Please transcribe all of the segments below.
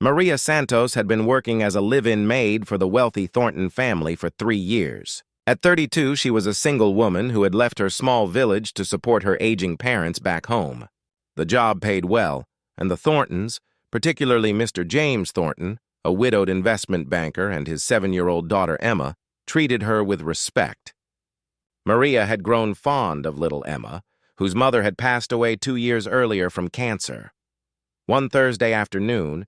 Maria Santos had been working as a live-in maid for the wealthy Thornton family for 3 years. At 32, she was a single woman who had left her small village to support her aging parents back home. The job paid well, and the Thorntons, particularly Mr. James Thornton, a widowed investment banker, and his 7-year-old daughter Emma, treated her with respect. Maria had grown fond of little Emma, whose mother had passed away 2 years earlier from cancer. One Thursday afternoon,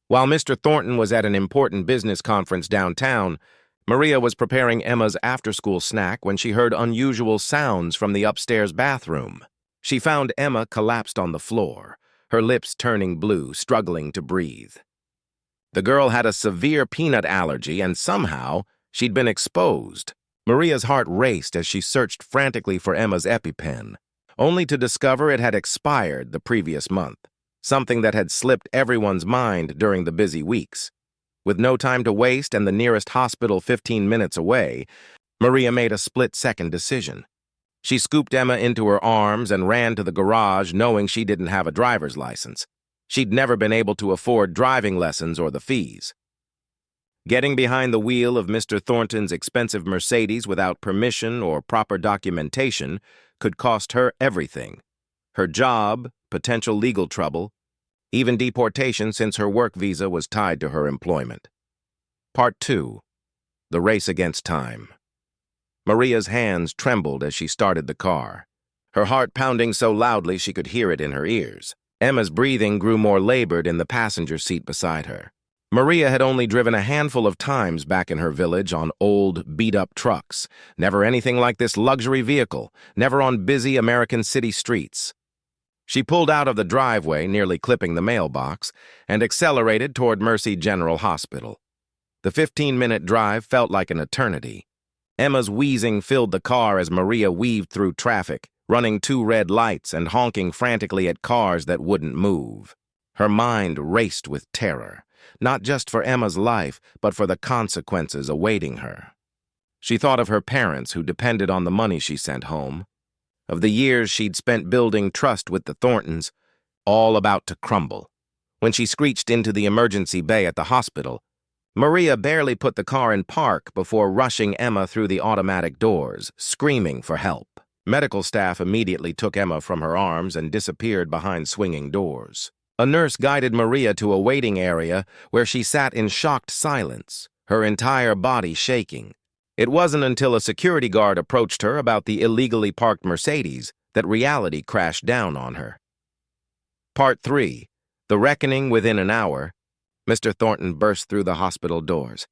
while Mr. Thornton was at an important business conference downtown, Maria was preparing Emma's after-school snack when she heard unusual sounds from the upstairs bathroom. She found Emma collapsed on the floor, her lips turning blue, struggling to breathe. The girl had a severe peanut allergy, and somehow she'd been exposed. Maria's heart raced as she searched frantically for Emma's EpiPen, only to discover it had expired the previous month, something that had slipped everyone's mind during the busy weeks. With no time to waste and the nearest hospital 15 minutes away, Maria made a split-second decision. She scooped Emma into her arms and ran to the garage knowing she didn't have a driver's license. She'd never been able to afford driving lessons or the fees. Getting behind the wheel of Mr. Thornton's expensive Mercedes without permission or proper documentation could cost her everything. Her job, potential legal trouble, even deportation since her work visa was tied to her employment. Part 2. The Race Against Time. Maria's hands trembled as she started the car, her heart pounding so loudly she could hear it in her ears. Emma's breathing grew more labored in the passenger seat beside her. Maria had only driven a handful of times back in her village on old, beat-up trucks, never anything like this luxury vehicle, never on busy American city streets. She pulled out of the driveway, nearly clipping the mailbox, and accelerated toward Mercy General Hospital. The 15-minute drive felt like an eternity. Emma's wheezing filled the car as Maria weaved through traffic, running 2 red lights and honking frantically at cars that wouldn't move. Her mind raced with terror, not just for Emma's life, but for the consequences awaiting her. She thought of her parents who depended on the money she sent home, of the years she'd spent building trust with the Thorntons, all about to crumble. When she screeched into the emergency bay at the hospital, Maria barely put the car in park before rushing Emma through the automatic doors, screaming for help. Medical staff immediately took Emma from her arms and disappeared behind swinging doors. A nurse guided Maria to a waiting area where she sat in shocked silence, her entire body shaking. It wasn't until a security guard approached her about the illegally parked Mercedes that reality crashed down on her. Part 3. The Reckoning Within an Hour. Mr. Thornton burst through the hospital doors,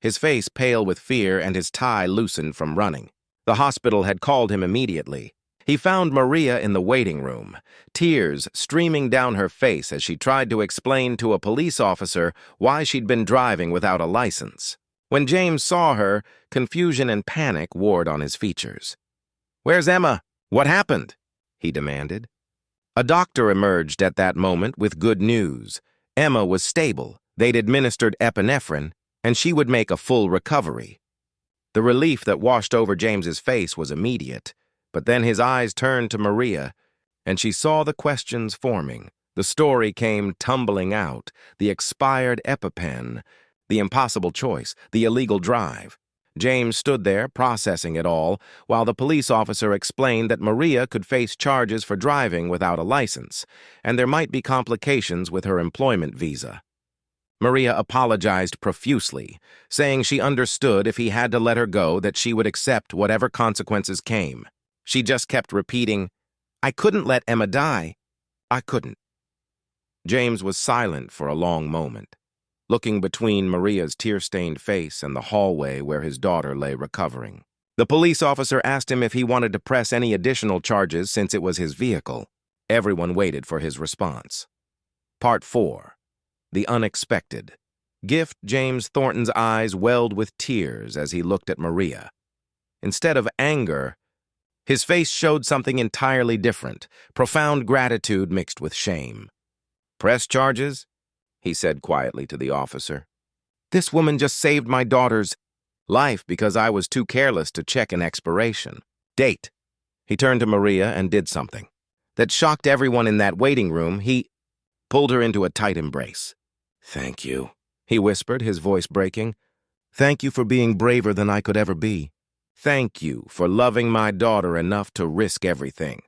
his face pale with fear and his tie loosened from running. The hospital had called him immediately. He found Maria in the waiting room, tears streaming down her face as she tried to explain to a police officer why she'd been driving without a license. When James saw her, confusion and panic warred on his features. "Where's Emma? What happened?" he demanded. A doctor emerged at that moment with good news. Emma was stable. They'd administered epinephrine, and she would make a full recovery. The relief that washed over James's face was immediate, but then his eyes turned to Maria, and she saw the questions forming. The story came tumbling out, the expired EpiPen, the impossible choice, the illegal drive. James stood there, processing it all, while the police officer explained that Maria could face charges for driving without a license, and there might be complications with her employment visa. Maria apologized profusely, saying she understood if he had to let her go that she would accept whatever consequences came. She just kept repeating, "I couldn't let Emma die. I couldn't." James was silent for a long moment, looking between Maria's tear-stained face and the hallway where his daughter lay recovering. The police officer asked him if he wanted to press any additional charges since it was his vehicle. Everyone waited for his response. Part 4. The Unexpected. Gift James Thornton's eyes welled with tears as he looked at Maria. Instead of anger, his face showed something entirely different, profound gratitude mixed with shame. "Press charges?" he said quietly to the officer. "This woman just saved my daughter's life because I was too careless to check an expiration date." He turned to Maria and did something that shocked everyone in that waiting room. He pulled her into a tight embrace. Thank you, he whispered, his voice breaking. Thank you for being braver than I could ever be. Thank you for loving my daughter enough to risk everything.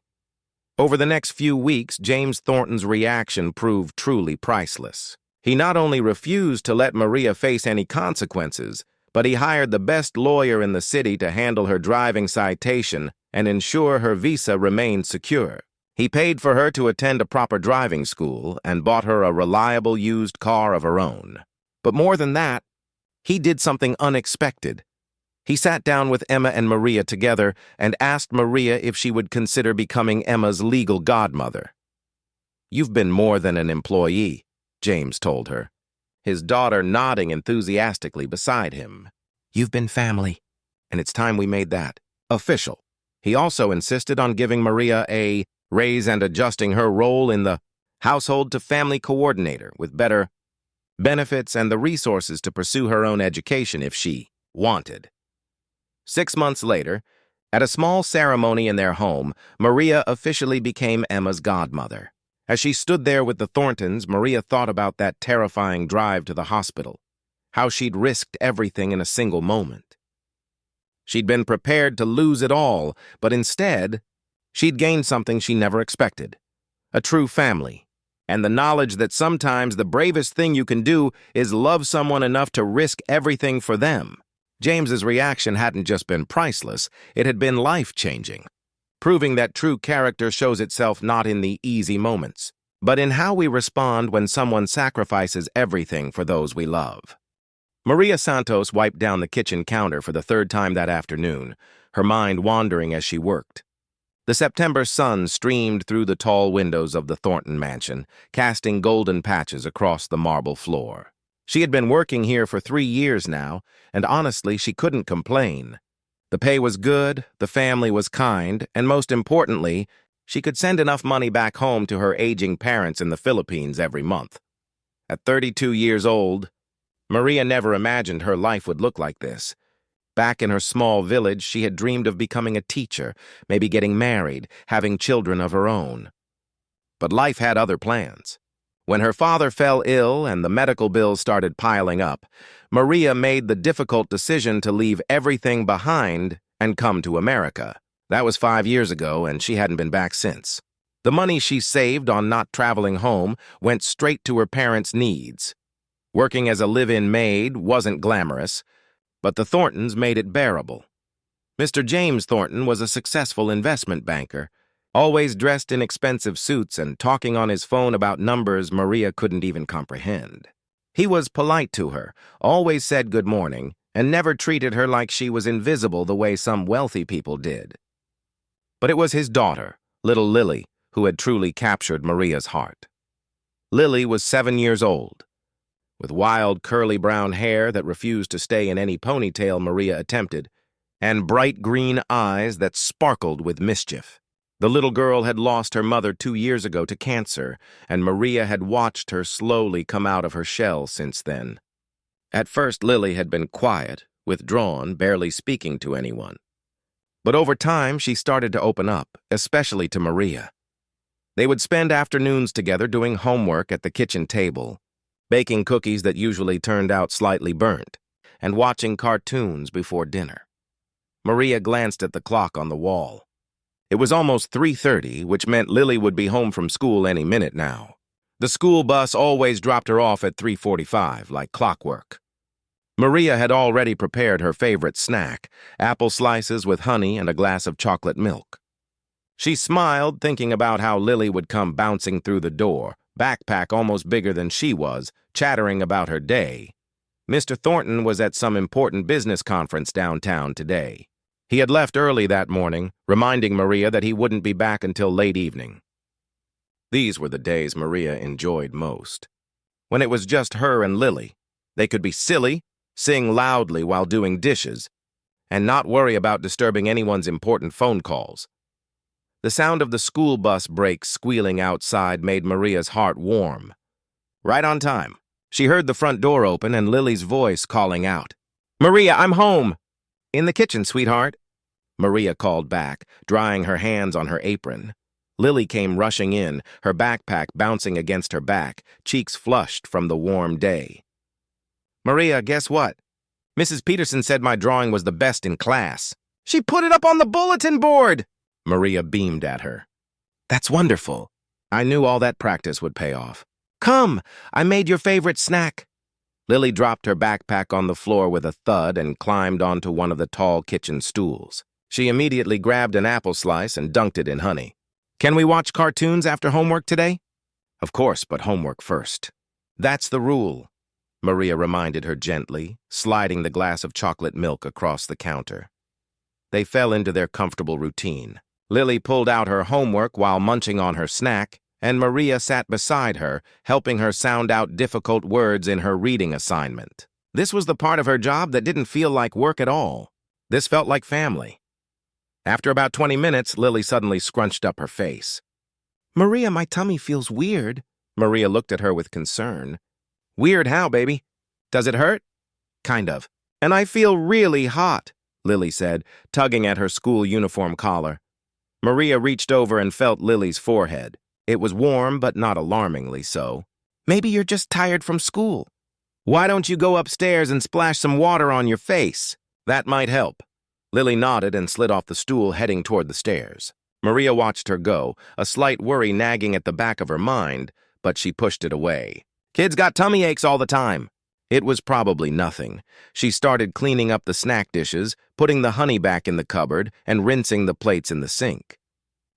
Over the next few weeks, James Thornton's reaction proved truly priceless. He not only refused to let Maria face any consequences, but he hired the best lawyer in the city to handle her driving citation and ensure her visa remained secure. He paid for her to attend a proper driving school and bought her a reliable used car of her own. But more than that, he did something unexpected. He sat down with Emma and Maria together and asked Maria if she would consider becoming Emma's legal godmother. "You've been more than an employee," James told her, his daughter nodding enthusiastically beside him. "You've been family, and it's time we made that official." He also insisted on giving Maria a raise and adjusting her role in the household to family coordinator with better benefits and the resources to pursue her own education if she wanted. 6 months later, at a small ceremony in their home, Maria officially became Emma's godmother. As she stood there with the Thorntons, Maria thought about that terrifying drive to the hospital, how she'd risked everything in a single moment. She'd been prepared to lose it all, but instead, she'd gained something she never expected: a true family, and the knowledge that sometimes the bravest thing you can do is love someone enough to risk everything for them. James's reaction hadn't just been priceless, it had been life-changing, proving that true character shows itself not in the easy moments, but in how we respond when someone sacrifices everything for those we love. Maria Santos wiped down the kitchen counter for the third time that afternoon, her mind wandering as she worked. The September sun streamed through the tall windows of the Thornton mansion, casting golden patches across the marble floor. She had been working here for 3 years now, and honestly, she couldn't complain. The pay was good, the family was kind, and most importantly, she could send enough money back home to her aging parents in the Philippines every month. At 32 years old, Maria never imagined her life would look like this. Back in her small village, she had dreamed of becoming a teacher, maybe getting married, having children of her own. But life had other plans. When her father fell ill and the medical bills started piling up, Maria made the difficult decision to leave everything behind and come to America. That was 5 years ago, and she hadn't been back since. The money she saved on not traveling home went straight to her parents' needs. Working as a live-in maid wasn't glamorous, but the Thorntons made it bearable. Mr. James Thornton was a successful investment banker, always dressed in expensive suits and talking on his phone about numbers Maria couldn't even comprehend. He was polite to her, always said good morning, and never treated her like she was invisible the way some wealthy people did. But it was his daughter, little Lily, who had truly captured Maria's heart. Lily was 7 years old, with wild curly brown hair that refused to stay in any ponytail Maria attempted, and bright green eyes that sparkled with mischief. The little girl had lost her mother 2 years ago to cancer, and Maria had watched her slowly come out of her shell since then. At first, Lily had been quiet, withdrawn, barely speaking to anyone. But over time, she started to open up, especially to Maria. They would spend afternoons together doing homework at the kitchen table, baking cookies that usually turned out slightly burnt, and watching cartoons before dinner. Maria glanced at the clock on the wall. It was almost 3:30, which meant Lily would be home from school any minute now. The school bus always dropped her off at 3:45, like clockwork. Maria had already prepared her favorite snack, apple slices with honey and a glass of chocolate milk. She smiled, thinking about how Lily would come bouncing through the door, backpack almost bigger than she was, chattering about her day. Mr. Thornton was at some important business conference downtown today. He had left early that morning, reminding Maria that he wouldn't be back until late evening. These were the days Maria enjoyed most. When it was just her and Lily, they could be silly, sing loudly while doing dishes, and not worry about disturbing anyone's important phone calls. The sound of the school bus brakes squealing outside made Maria's heart warm. Right on time, she heard the front door open and Lily's voice calling out, "Maria, I'm home!" "In the kitchen, sweetheart," Maria called back, drying her hands on her apron. Lily came rushing in, her backpack bouncing against her back, cheeks flushed from the warm day. "Maria, guess what? Mrs. Peterson said my drawing was the best in class. She put it up on the bulletin board!" Maria beamed at her. "That's wonderful. I knew all that practice would pay off. Come, I made your favorite snack." Lily dropped her backpack on the floor with a thud and climbed onto one of the tall kitchen stools. She immediately grabbed an apple slice and dunked it in honey. "Can we watch cartoons after homework today?" "Of course, but homework first." "That's the rule," Maria reminded her gently, sliding the glass of chocolate milk across the counter. They fell into their comfortable routine. Lily pulled out her homework while munching on her snack, and Maria sat beside her, helping her sound out difficult words in her reading assignment. This was the part of her job that didn't feel like work at all. This felt like family. After about 20 minutes, Lily suddenly scrunched up her face. "Maria, my tummy feels weird." Maria looked at her with concern. "Weird how, baby? Does it hurt?" "Kind of. And I feel really hot," Lily said, tugging at her school uniform collar. Maria reached over and felt Lily's forehead. It was warm, but not alarmingly so. "Maybe you're just tired from school. Why don't you go upstairs and splash some water on your face? That might help." Lily nodded and slid off the stool, heading toward the stairs. Maria watched her go, a slight worry nagging at the back of her mind, but she pushed it away. "Kids got tummy aches all the time." It was probably nothing. She started cleaning up the snack dishes, putting the honey back in the cupboard, and rinsing the plates in the sink.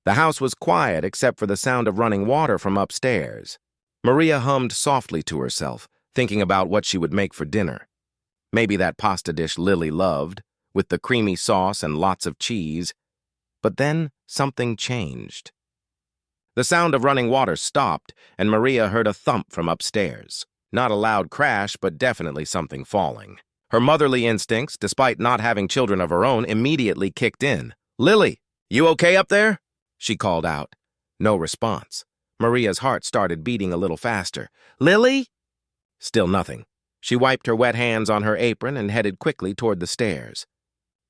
The house was quiet except for the sound of running water from upstairs. Maria hummed softly to herself, thinking about what she would make for dinner. Maybe that pasta dish Lily loved, with the creamy sauce and lots of cheese. But then something changed. The sound of running water stopped, and Maria heard a thump from upstairs. Not a loud crash, but definitely something falling. Her motherly instincts, despite not having children of her own, immediately kicked in. "Lily, you okay up there?" she called out. No response. Maria's heart started beating a little faster. "Lily?" Still nothing. She wiped her wet hands on her apron and headed quickly toward the stairs.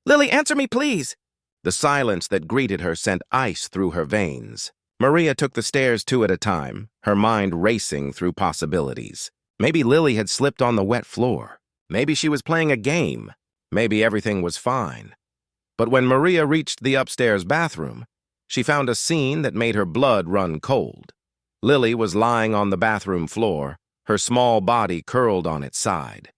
"Lily, answer me, please." The silence that greeted her sent ice through her veins. Maria took the stairs two at a time, her mind racing through possibilities. Maybe Lily had slipped on the wet floor. Maybe she was playing a game. Maybe everything was fine. But when Maria reached the upstairs bathroom, she found a scene that made her blood run cold. Lily was lying on the bathroom floor, her small body curled on its side.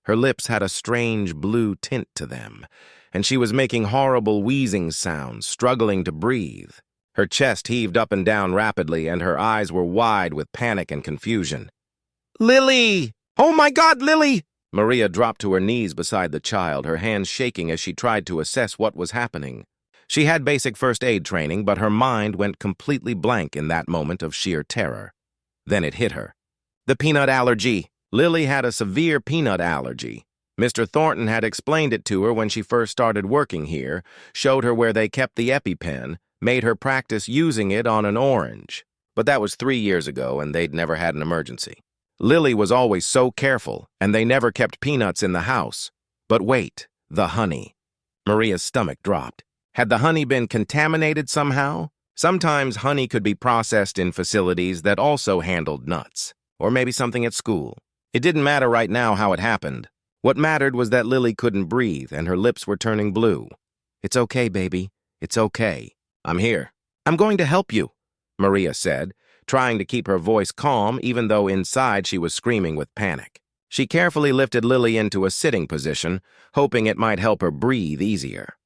Her lips had a strange blue tint to them, and she was making horrible wheezing sounds, struggling to breathe. Her chest heaved up and down rapidly, and her eyes were wide with panic and confusion. "Lily! Oh my God, Lily!" Maria dropped to her knees beside the child, her hands shaking as she tried to assess what was happening. She had basic first aid training, but her mind went completely blank in that moment of sheer terror. Then it hit her. The peanut allergy. Lily had a severe peanut allergy. Mr. Thornton had explained it to her when she first started working here, showed her where they kept the EpiPen, made her practice using it on an orange. But that was 3 years ago, and they'd never had an emergency. Lily was always so careful, and they never kept peanuts in the house. But wait, the honey. Maria's stomach dropped. Had the honey been contaminated somehow? Sometimes honey could be processed in facilities that also handled nuts. Or maybe something at school. It didn't matter right now how it happened. What mattered was that Lily couldn't breathe, and her lips were turning blue. "It's okay, baby. It's okay. I'm here. I'm going to help you," Maria said, trying to keep her voice calm even though inside she was screaming with panic. She carefully lifted Lily into a sitting position, hoping it might help her breathe easier.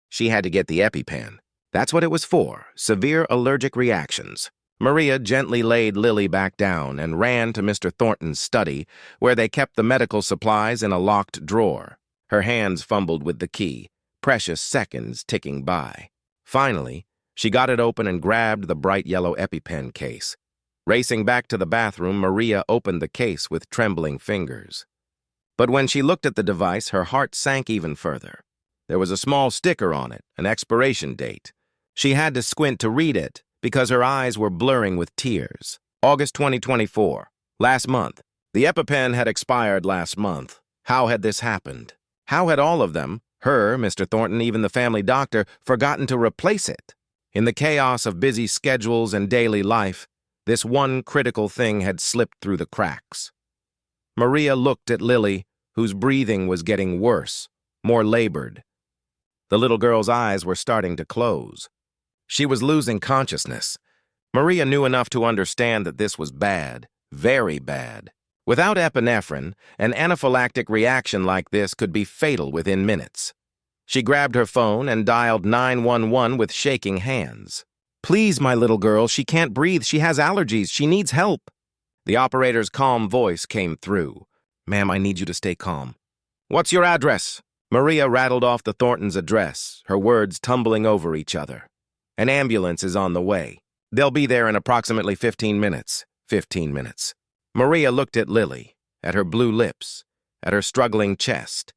She had to get the EpiPen. That's what it was for, severe allergic reactions. Maria gently laid Lily back down and ran to Mr. Thornton's study, where they kept the medical supplies in a locked drawer. Her hands fumbled with the key, precious seconds ticking by. Finally, she got it open and grabbed the bright yellow EpiPen case. Racing back to the bathroom, Maria opened the case with trembling fingers. But when she looked at the device, her heart sank even further. There was a small sticker on it, an expiration date. She had to squint to read it, because her eyes were blurring with tears. August 2024, last month. The EpiPen had expired last month. How had this happened? How had all of them, her, Mr. Thornton, even the family doctor, forgotten to replace it? In the chaos of busy schedules and daily life, this one critical thing had slipped through the cracks. Maria looked at Lily, whose breathing was getting worse, more labored. The little girl's eyes were starting to close. She was losing consciousness. Maria knew enough to understand that this was bad, very bad. Without epinephrine, an anaphylactic reaction like this could be fatal within minutes. She grabbed her phone and dialed 911 with shaking hands. "Please, my little girl, she can't breathe. She has allergies. She needs help." The operator's calm voice came through. "Ma'am, I need you to stay calm." "What's your address?" Maria rattled off the Thorntons' address, her words tumbling over each other. "An ambulance is on the way. They'll be there in approximately 15 minutes. 15 minutes. Maria looked at Lily, at her blue lips, at her struggling chest.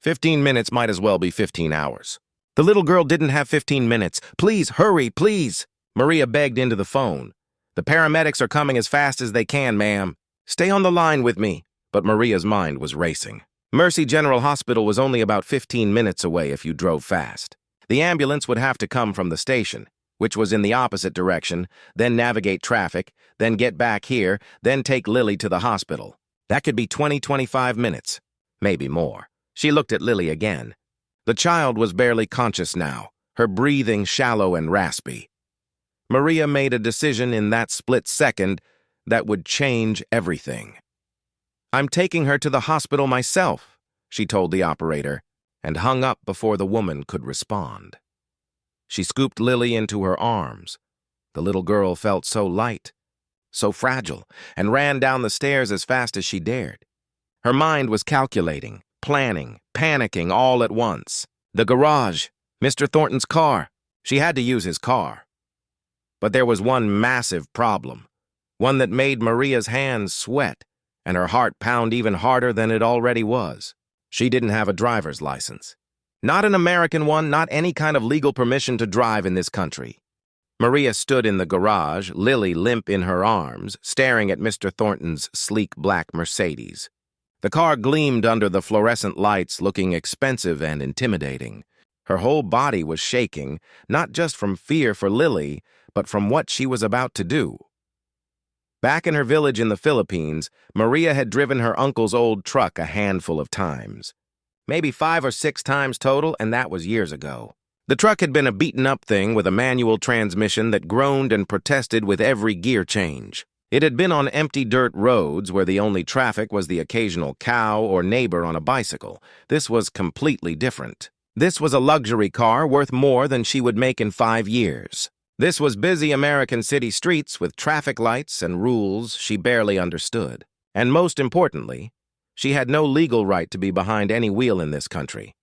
15 minutes might as well be 15 hours. The little girl didn't have 15 minutes. "Please, hurry, please." Maria begged into the phone. "The paramedics are coming as fast as they can, ma'am. Stay on the line with me." But Maria's mind was racing. Mercy General Hospital was only about 15 minutes away if you drove fast. The ambulance would have to come from the station, which was in the opposite direction, then navigate traffic, then get back here, then take Lily to the hospital. That could be 20-25 minutes, maybe more. She looked at Lily again. The child was barely conscious now, her breathing shallow and raspy. Maria made a decision in that split second that would change everything. "I'm taking her to the hospital myself," she told the operator, and hung up before the woman could respond. She scooped Lily into her arms. The little girl felt so light, so fragile, and ran down the stairs as fast as she dared. Her mind was calculating, planning, panicking all at once. The garage, Mr. Thornton's car. She had to use his car. But there was one massive problem, one that made Maria's hands sweat and her heart pound even harder than it already was. She didn't have a driver's license. Not an American one, not any kind of legal permission to drive in this country. Maria stood in the garage, Lily limp in her arms, staring at Mr. Thornton's sleek black Mercedes. The car gleamed under the fluorescent lights, looking expensive and intimidating. Her whole body was shaking, not just from fear for Lily, but from what she was about to do. Back in her village in the Philippines, Maria had driven her uncle's old truck a handful of times. Maybe 5 or 6 times total, and that was years ago. The truck had been a beaten-up thing with a manual transmission that groaned and protested with every gear change. It had been on empty dirt roads where the only traffic was the occasional cow or neighbor on a bicycle. This was completely different. This was a luxury car worth more than she would make in 5 years. This was busy American city streets with traffic lights and rules she barely understood. And most importantly, she had no legal right to be behind any wheel in this country.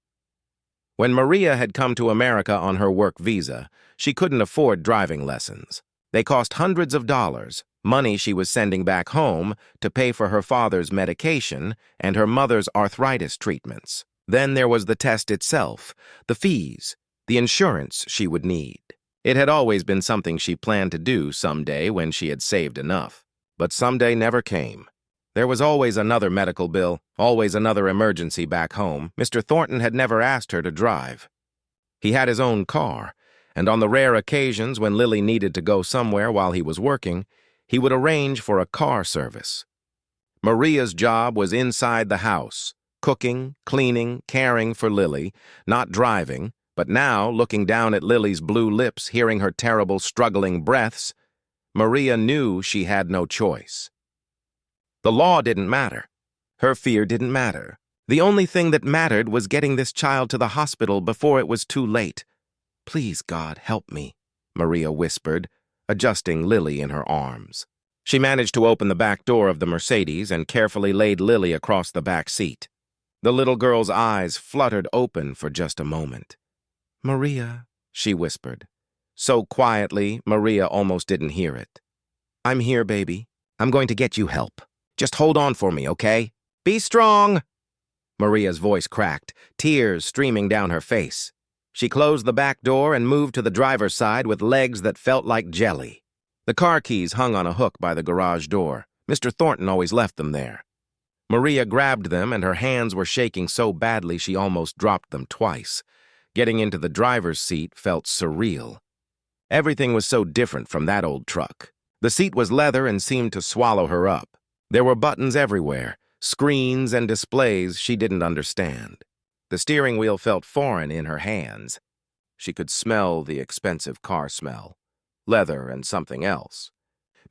When Maria had come to America on her work visa, she couldn't afford driving lessons. They cost hundreds of dollars, money she was sending back home to pay for her father's medication and her mother's arthritis treatments. Then there was the test itself, the fees, the insurance she would need. It had always been something she planned to do someday when she had saved enough. But someday never came. There was always another medical bill, always another emergency back home. Mr. Thornton had never asked her to drive. He had his own car, and on the rare occasions when Lily needed to go somewhere while he was working, he would arrange for a car service. Maria's job was inside the house, cooking, cleaning, caring for Lily, not driving, but now, looking down at Lily's blue lips, hearing her terrible, struggling breaths, Maria knew she had no choice. The law didn't matter. Her fear didn't matter. The only thing that mattered was getting this child to the hospital before it was too late. "Please, God, help me," Maria whispered, adjusting Lily in her arms. She managed to open the back door of the Mercedes and carefully laid Lily across the back seat. The little girl's eyes fluttered open for just a moment. "Maria," she whispered. So quietly, Maria almost didn't hear it. "I'm here, baby. I'm going to get you help. Just hold on for me, okay? Be strong!" Maria's voice cracked, tears streaming down her face. She closed the back door and moved to the driver's side with legs that felt like jelly. The car keys hung on a hook by the garage door. Mr. Thornton always left them there. Maria grabbed them, and her hands were shaking so badly she almost dropped them twice. Getting into the driver's seat felt surreal. Everything was so different from that old truck. The seat was leather and seemed to swallow her up. There were buttons everywhere, screens and displays she didn't understand. The steering wheel felt foreign in her hands. She could smell the expensive car smell, leather and something else.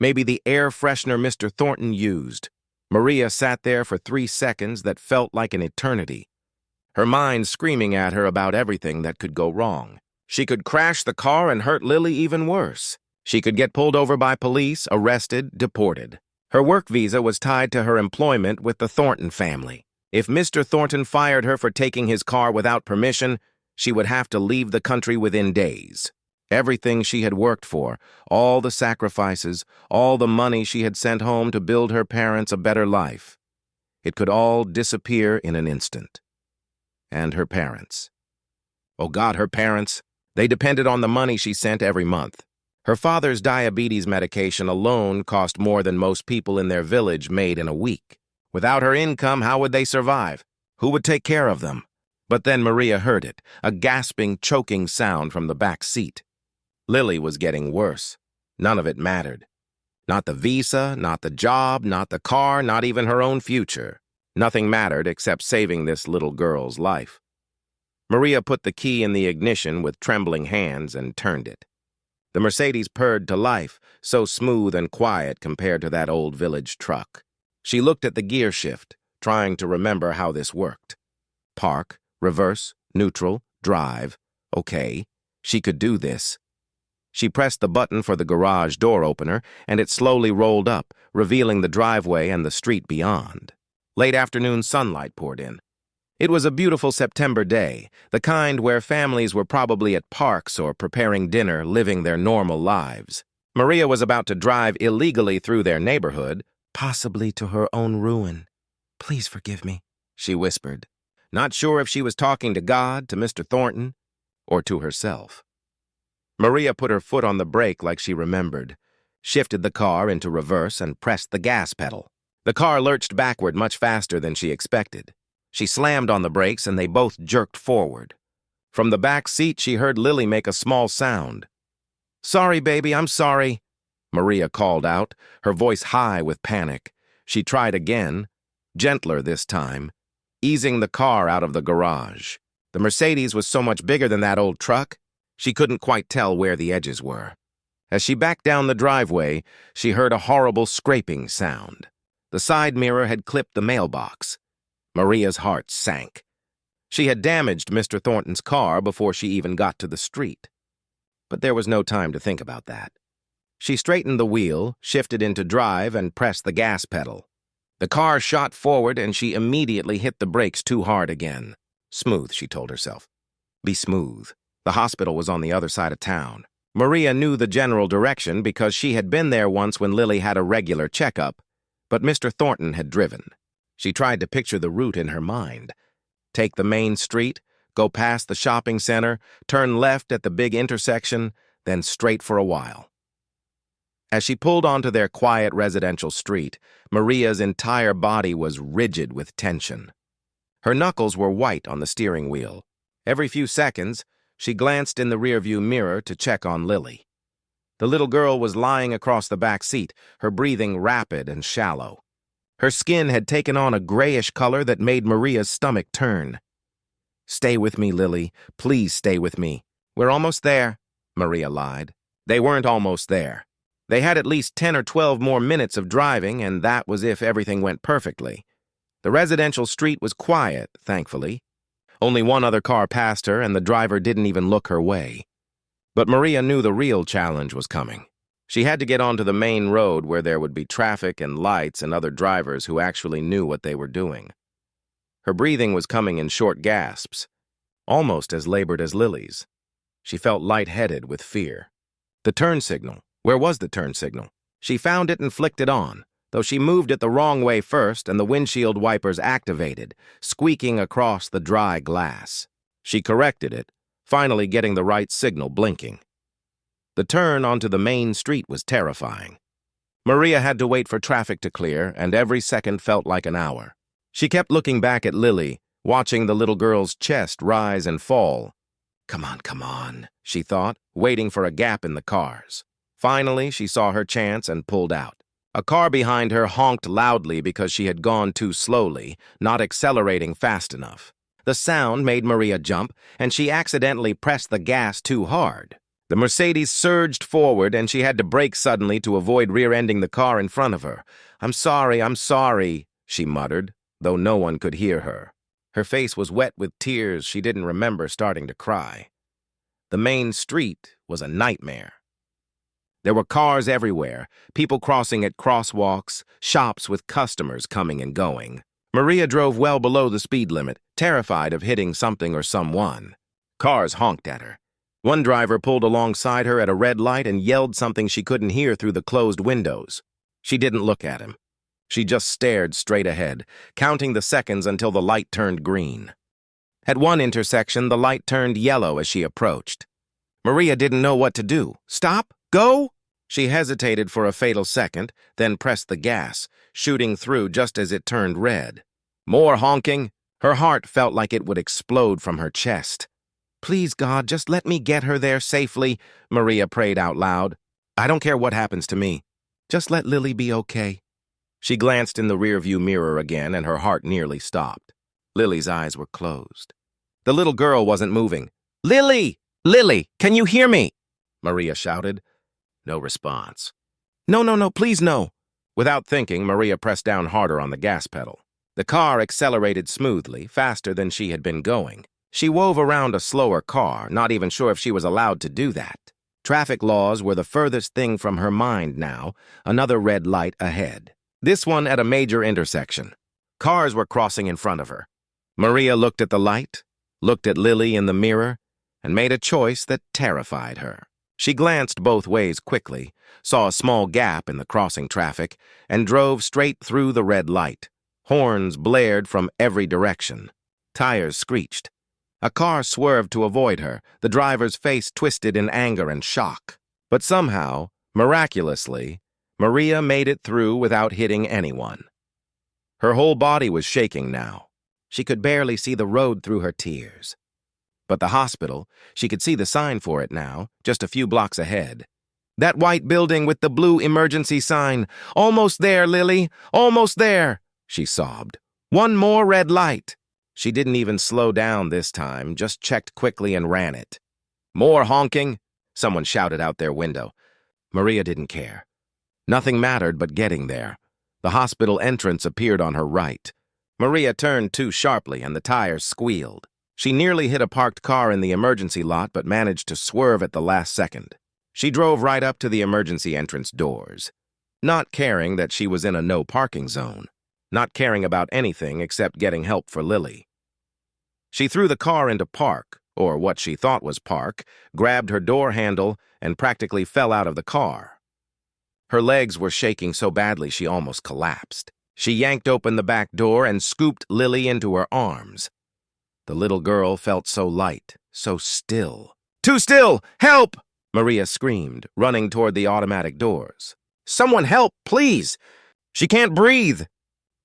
Maybe the air freshener Mr. Thornton used. Maria sat there for 3 seconds that felt like an eternity, her mind screaming at her about everything that could go wrong. She could crash the car and hurt Lily even worse. She could get pulled over by police, arrested, deported. Her work visa was tied to her employment with the Thornton family. If Mr. Thornton fired her for taking his car without permission, she would have to leave the country within days. Everything she had worked for, all the sacrifices, all the money she had sent home to build her parents a better life, it could all disappear in an instant. And her parents. Oh God, her parents. They depended on the money she sent every month. Her father's diabetes medication alone cost more than most people in their village made in a week. Without her income, how would they survive? Who would take care of them? But then Maria heard it, a gasping, choking sound from the back seat. Lily was getting worse. None of it mattered. Not the visa, not the job, not the car, not even her own future. Nothing mattered except saving this little girl's life. Maria put the key in the ignition with trembling hands and turned it. The Mercedes purred to life, so smooth and quiet compared to that old village truck. She looked at the gear shift, trying to remember how this worked. Park, reverse, neutral, drive. Okay, she could do this. She pressed the button for the garage door opener, and it slowly rolled up, revealing the driveway and the street beyond. Late afternoon sunlight poured in. It was a beautiful September day, the kind where families were probably at parks or preparing dinner, living their normal lives. Maria was about to drive illegally through their neighborhood, possibly to her own ruin. "Please forgive me," she whispered, not sure if she was talking to God, to Mr. Thornton, or to herself. Maria put her foot on the brake like she remembered, shifted the car into reverse and pressed the gas pedal. The car lurched backward much faster than she expected. She slammed on the brakes and they both jerked forward. From the back seat, she heard Lily make a small sound. "Sorry, baby, I'm sorry," Maria called out, her voice high with panic. She tried again, gentler this time, easing the car out of the garage. The Mercedes was so much bigger than that old truck, she couldn't quite tell where the edges were. As she backed down the driveway, she heard a horrible scraping sound. The side mirror had clipped the mailbox. Maria's heart sank. She had damaged Mr. Thornton's car before she even got to the street. But there was no time to think about that. She straightened the wheel, shifted into drive, and pressed the gas pedal. The car shot forward, and she immediately hit the brakes too hard again. Smooth, she told herself. Be smooth. The hospital was on the other side of town. Maria knew the general direction because she had been there once when Lily had a regular checkup, but Mr. Thornton had driven. She tried to picture the route in her mind. Take the main street, go past the shopping center, turn left at the big intersection, then straight for a while. As she pulled onto their quiet residential street, Maria's entire body was rigid with tension. Her knuckles were white on the steering wheel. Every few seconds, she glanced in the rearview mirror to check on Lily. The little girl was lying across the back seat, her breathing rapid and shallow. Her skin had taken on a grayish color that made Maria's stomach turn. "Stay with me, Lily. Please stay with me. We're almost there," Maria lied. They weren't almost there. They had at least 10 or 12 more minutes of driving, and that was if everything went perfectly. The residential street was quiet, thankfully. Only one other car passed her, and the driver didn't even look her way. But Maria knew the real challenge was coming. She had to get onto the main road where there would be traffic and lights and other drivers who actually knew what they were doing. Her breathing was coming in short gasps, almost as labored as Lily's. She felt lightheaded with fear. The turn signal. Where was the turn signal? She found it and flicked it on, though she moved it the wrong way first and the windshield wipers activated, squeaking across the dry glass. She corrected it, finally getting the right signal blinking. The turn onto the main street was terrifying. Maria had to wait for traffic to clear, and every second felt like an hour. She kept looking back at Lily, watching the little girl's chest rise and fall. Come on, she thought, waiting for a gap in the cars. Finally, she saw her chance and pulled out. A car behind her honked loudly because she had gone too slowly, not accelerating fast enough. The sound made Maria jump, and she accidentally pressed the gas too hard. The Mercedes surged forward, and she had to brake suddenly to avoid rear-ending the car in front of her. I'm sorry, she muttered, though no one could hear her. Her face was wet with tears she didn't remember starting to cry. The main street was a nightmare. There were cars everywhere, people crossing at crosswalks, shops with customers coming and going. Maria drove well below the speed limit, terrified of hitting something or someone. Cars honked at her. One driver pulled alongside her at a red light and yelled something she couldn't hear through the closed windows. She didn't look at him. She just stared straight ahead, counting the seconds until the light turned green. At one intersection, the light turned yellow as she approached. Maria didn't know what to do. Stop? Go? She hesitated for a fatal second, then pressed the gas, shooting through just as it turned red. More honking. Her heart felt like it would explode from her chest. Please, God, just let me get her there safely, Maria prayed out loud. I don't care what happens to me. Just let Lily be okay. She glanced in the rearview mirror again, and her heart nearly stopped. Lily's eyes were closed. The little girl wasn't moving. Lily! Lily, can you hear me? Maria shouted. No response. No, please no. Without thinking, Maria pressed down harder on the gas pedal. The car accelerated smoothly, faster than she had been going. She wove around a slower car, not even sure if she was allowed to do that. Traffic laws were the furthest thing from her mind now, another red light ahead. This one at a major intersection. Cars were crossing in front of her. Maria looked at the light, looked at Lily in the mirror, and made a choice that terrified her. She glanced both ways quickly, saw a small gap in the crossing traffic, and drove straight through the red light. Horns blared from every direction. Tires screeched. A car swerved to avoid her, the driver's face twisted in anger and shock. But somehow, miraculously, Maria made it through without hitting anyone. Her whole body was shaking now. She could barely see the road through her tears. But the hospital, she could see the sign for it now, just a few blocks ahead. That white building with the blue emergency sign. Almost there, Lily. Almost there, she sobbed. One more red light. She didn't even slow down this time, just checked quickly and ran it. More honking, someone shouted out their window. Maria didn't care. Nothing mattered but getting there. The hospital entrance appeared on her right. Maria turned too sharply and the tires squealed. She nearly hit a parked car in the emergency lot but managed to swerve at the last second. She drove right up to the emergency entrance doors, not caring that she was in a no parking zone, not caring about anything except getting help for Lily. She threw the car into park, or what she thought was park, grabbed her door handle, and practically fell out of the car. Her legs were shaking so badly she almost collapsed. She yanked open the back door and scooped Lily into her arms. The little girl felt so light, so still. Too still! Help! Maria screamed, running toward the automatic doors. Someone help, please! She can't breathe!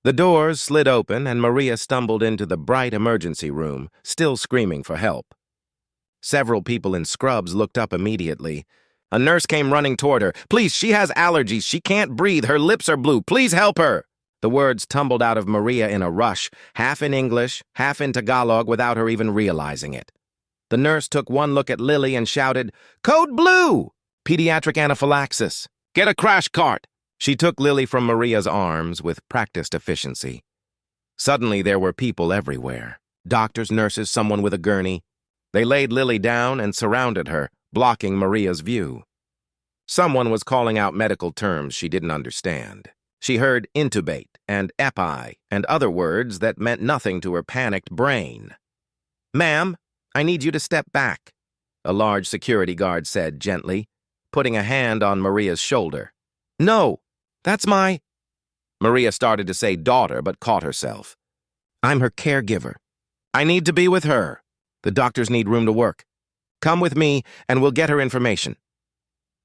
The doors slid open and Maria stumbled into the bright emergency room, still screaming for help. Several people in scrubs looked up immediately. A nurse came running toward her. Please, she has allergies. She can't breathe. Her lips are blue. Please help her. The words tumbled out of Maria in a rush, half in English, half in Tagalog, without her even realizing it. The nurse took one look at Lily and shouted, Code Blue! Pediatric anaphylaxis. Get a crash cart! She took Lily from Maria's arms with practiced efficiency. Suddenly there were people everywhere. Doctors, nurses, someone with a gurney. They laid Lily down and surrounded her, blocking Maria's view. Someone was calling out medical terms she didn't understand. She heard intubate and epi and other words that meant nothing to her panicked brain. Ma'am, I need you to step back, a large security guard said gently, putting a hand on Maria's shoulder. No, that's my... Maria started to say daughter, but caught herself. I'm her caregiver. I need to be with her. The doctors need room to work. Come with me, and we'll get her information.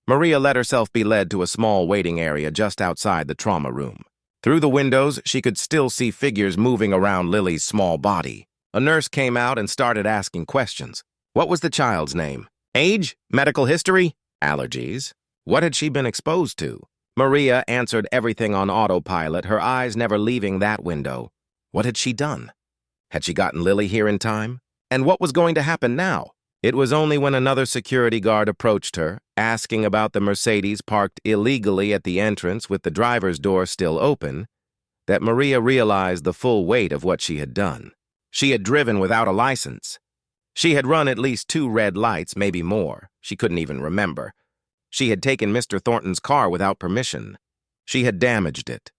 Maria let herself be led to a small waiting area just outside the trauma room. Through the windows, she could still see figures moving around Lily's small body. A nurse came out and started asking questions. What was the child's name? Age? Medical history? Allergies? What had she been exposed to? Maria answered everything on autopilot, her eyes never leaving that window. What had she done? Had she gotten Lily here in time? And what was going to happen now? It was only when another security guard approached her, asking about the Mercedes parked illegally at the entrance with the driver's door still open, that Maria realized the full weight of what she had done. She had driven without a license. She had run at least 2 red lights, maybe more. She couldn't even remember. She had taken Mr. Thornton's car without permission. She had damaged it.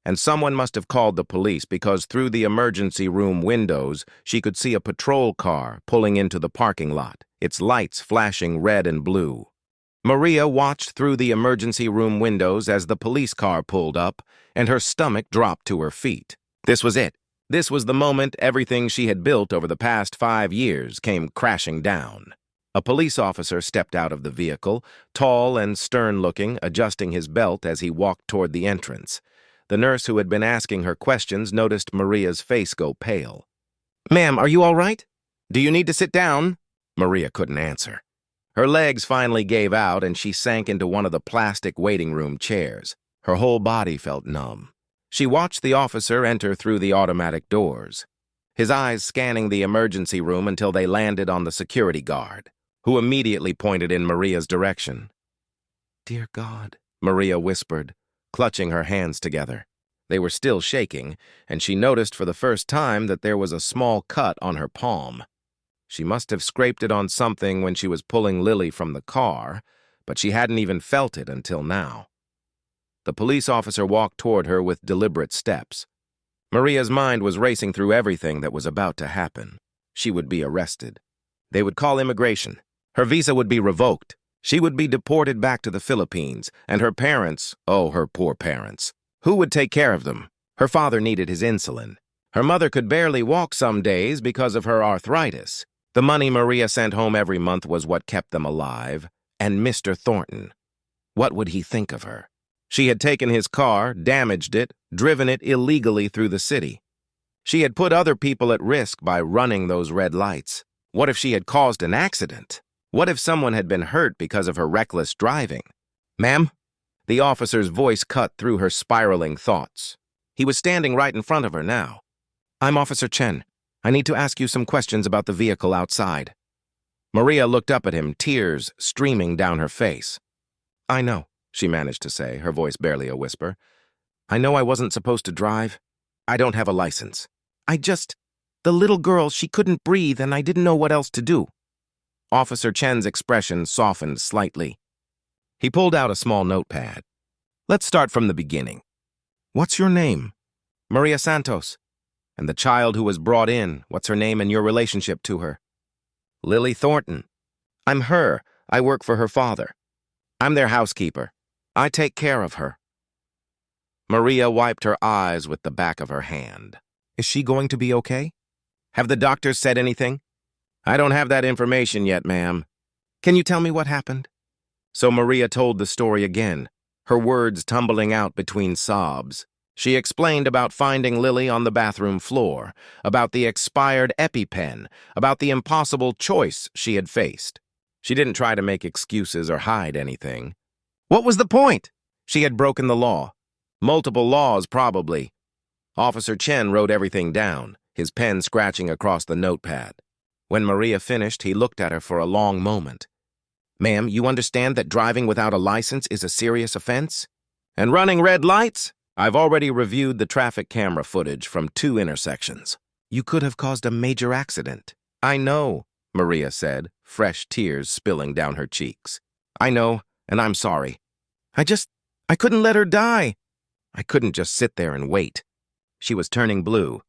And someone must have called the police because through the emergency room windows, she could see a patrol car pulling into the parking lot, its lights flashing red and blue. Maria watched through the emergency room windows as the police car pulled up, and her stomach dropped to her feet. This was it. This was the moment everything she had built over the past 5 years came crashing down. A police officer stepped out of the vehicle, tall and stern-looking, adjusting his belt as he walked toward the entrance. The nurse who had been asking her questions noticed Maria's face go pale. "Ma'am, are you all right? Do you need to sit down?" Maria couldn't answer. Her legs finally gave out and she sank into one of the plastic waiting room chairs. Her whole body felt numb. She watched the officer enter through the automatic doors, his eyes scanning the emergency room until they landed on the security guard, who immediately pointed in Maria's direction. "Dear God," Maria whispered, clutching her hands together. They were still shaking, and she noticed for the first time that there was a small cut on her palm. She must have scraped it on something when she was pulling Lily from the car, but she hadn't even felt it until now. The police officer walked toward her with deliberate steps. Maria's mind was racing through everything that was about to happen. She would be arrested. They would call immigration. Her visa would be revoked. She would be deported back to the Philippines, and her parents, oh, her poor parents. Who would take care of them? Her father needed his insulin. Her mother could barely walk some days because of her arthritis. The money Maria sent home every month was what kept them alive. And Mr. Thornton. What would he think of her? She had taken his car, damaged it, driven it illegally through the city. She had put other people at risk by running those red lights. What if she had caused an accident? What if someone had been hurt because of her reckless driving? "Ma'am?" The officer's voice cut through her spiraling thoughts. He was standing right in front of her now. "I'm Officer Chen. I need to ask you some questions about the vehicle outside." Maria looked up at him, tears streaming down her face. "I know," she managed to say, her voice barely a whisper. "I know I wasn't supposed to drive. I don't have a license. The little girl, she couldn't breathe and I didn't know what else to do." Officer Chen's expression softened slightly. He pulled out a small notepad. "Let's start from the beginning. What's your name?" "Maria Santos." "And the child who was brought in, what's her name and your relationship to her?" "Lily Thornton." "I'm her. I work for her father. I'm their housekeeper. I take care of her." Maria wiped her eyes with the back of her hand. "Is she going to be okay? Have the doctors said anything?" "I don't have that information yet, ma'am." "Can you tell me what happened?" So Maria told the story again, her words tumbling out between sobs. She explained about finding Lily on the bathroom floor, about the expired EpiPen, about the impossible choice she had faced. She didn't try to make excuses or hide anything. What was the point? She had broken the law. Multiple laws, probably. Officer Chen wrote everything down, his pen scratching across the notepad. When Maria finished, he looked at her for a long moment. "Ma'am, you understand that driving without a license is a serious offense? And running red lights? I've already reviewed the traffic camera footage from 2 intersections. You could have caused a major accident." "I know," Maria said, fresh tears spilling down her cheeks. "I know, and I'm sorry. I couldn't let her die. I couldn't just sit there and wait." She was turning blue.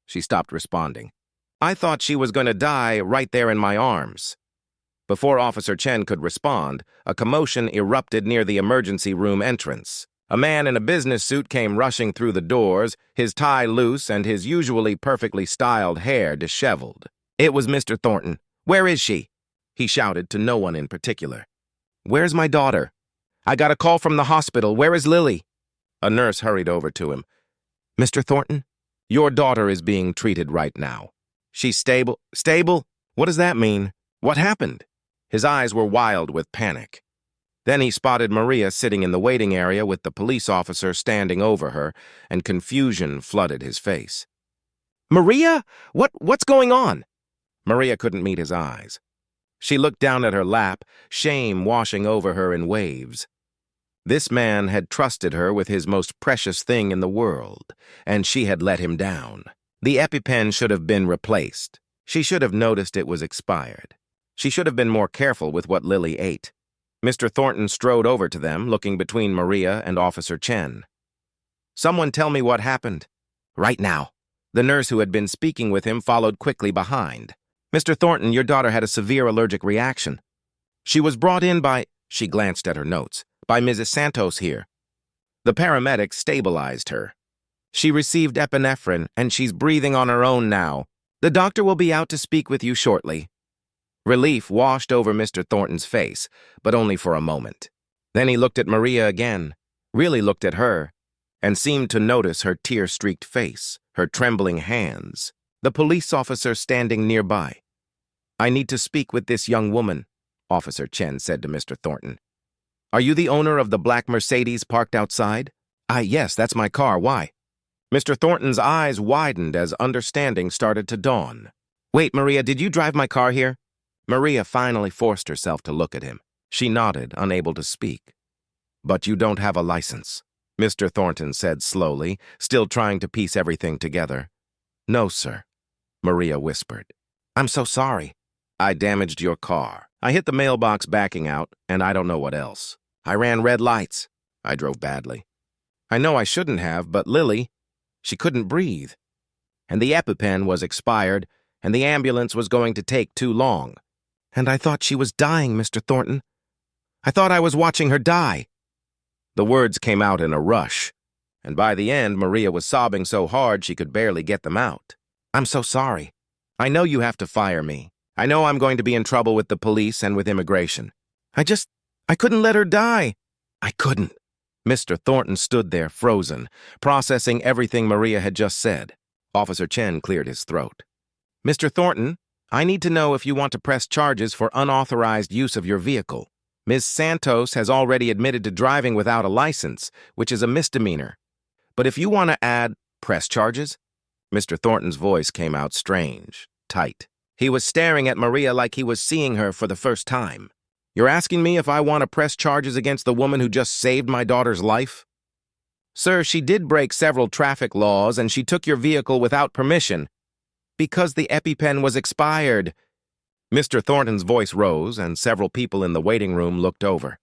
She stopped responding. "I thought she was going to die right there in my arms." Before Officer Chen could respond, a commotion erupted near the emergency room entrance. A man in a business suit came rushing through the doors, his tie loose and his usually perfectly styled hair disheveled. It was Mr. Thornton. "Where is she?" he shouted to no one in particular. "Where's my daughter? I got a call from the hospital. Where is Lily?" A nurse hurried over to him. "Mr. Thornton, your daughter is being treated right now. She's stable." "Stable? What does that mean?" What happened? His eyes were wild with panic. Then he spotted Maria sitting in the waiting area with the police officer standing over her, and confusion flooded his face. Maria? What's going on? Maria couldn't meet his eyes. She looked down at her lap, shame washing over her in waves. This man had trusted her with his most precious thing in the world, and she had let him down. The EpiPen should have been replaced. She should have noticed it was expired. She should have been more careful with what Lily ate. Mr. Thornton strode over to them, looking between Maria and Officer Chen. Someone tell me what happened. Right now. The nurse who had been speaking with him followed quickly behind. Mr. Thornton, your daughter had a severe allergic reaction. She was brought in by, she glanced at her notes, by Mrs. Santos here. The paramedics stabilized her. She received epinephrine, and she's breathing on her own now. The doctor will be out to speak with you shortly. Relief washed over Mr. Thornton's face, but only for a moment. Then he looked at Maria again, really looked at her, and seemed to notice her tear-streaked face, her trembling hands, the police officer standing nearby. I need to speak with this young woman, Officer Chen said to Mr. Thornton. Are you the owner of the black Mercedes parked outside? Yes, that's my car. Why? Mr. Thornton's eyes widened as understanding started to dawn. Wait, Maria, did you drive my car here? Maria finally forced herself to look at him. She nodded, unable to speak. But you don't have a license, Mr. Thornton said slowly, still trying to piece everything together. No, sir, Maria whispered. I'm so sorry. I damaged your car. I hit the mailbox backing out, and I don't know what else. I ran red lights. I drove badly. I know I shouldn't have, but Lily, she couldn't breathe. And the EpiPen was expired, and the ambulance was going to take too long. And I thought she was dying, Mr. Thornton. I thought I was watching her die. The words came out in a rush, and by the end, Maria was sobbing so hard she could barely get them out. I'm so sorry. I know you have to fire me. I know I'm going to be in trouble with the police and with immigration. I couldn't let her die. I couldn't. Mr. Thornton stood there, frozen, processing everything Maria had just said. Officer Chen cleared his throat. Mr. Thornton, I need to know if you want to press charges for unauthorized use of your vehicle. Ms. Santos has already admitted to driving without a license, which is a misdemeanor. But if you want to add press charges? Mr. Thornton's voice came out strange, tight. He was staring at Maria like he was seeing her for the first time. You're asking me if I want to press charges against the woman who just saved my daughter's life? Sir, she did break several traffic laws and she took your vehicle without permission. Because the EpiPen was expired. Mr. Thornton's voice rose and several people in the waiting room looked over.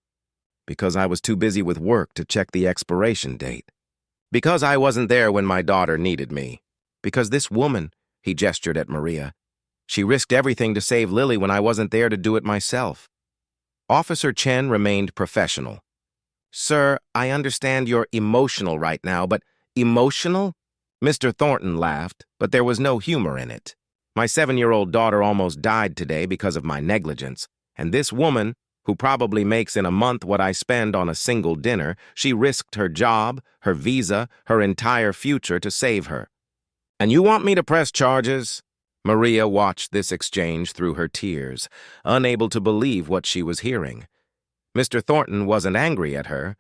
Because I was too busy with work to check the expiration date. Because I wasn't there when my daughter needed me. Because this woman, he gestured at Maria, she risked everything to save Lily when I wasn't there to do it myself. Officer Chen remained professional. Sir, I understand you're emotional right now, but emotional? Mr. Thornton laughed, but there was no humor in it. My 7-year-old daughter almost died today because of my negligence, and this woman, who probably makes in a month what I spend on a single dinner, she risked her job, her visa, her entire future to save her. And you want me to press charges? Maria watched this exchange through her tears, unable to believe what she was hearing. Mr. Thornton wasn't angry at her.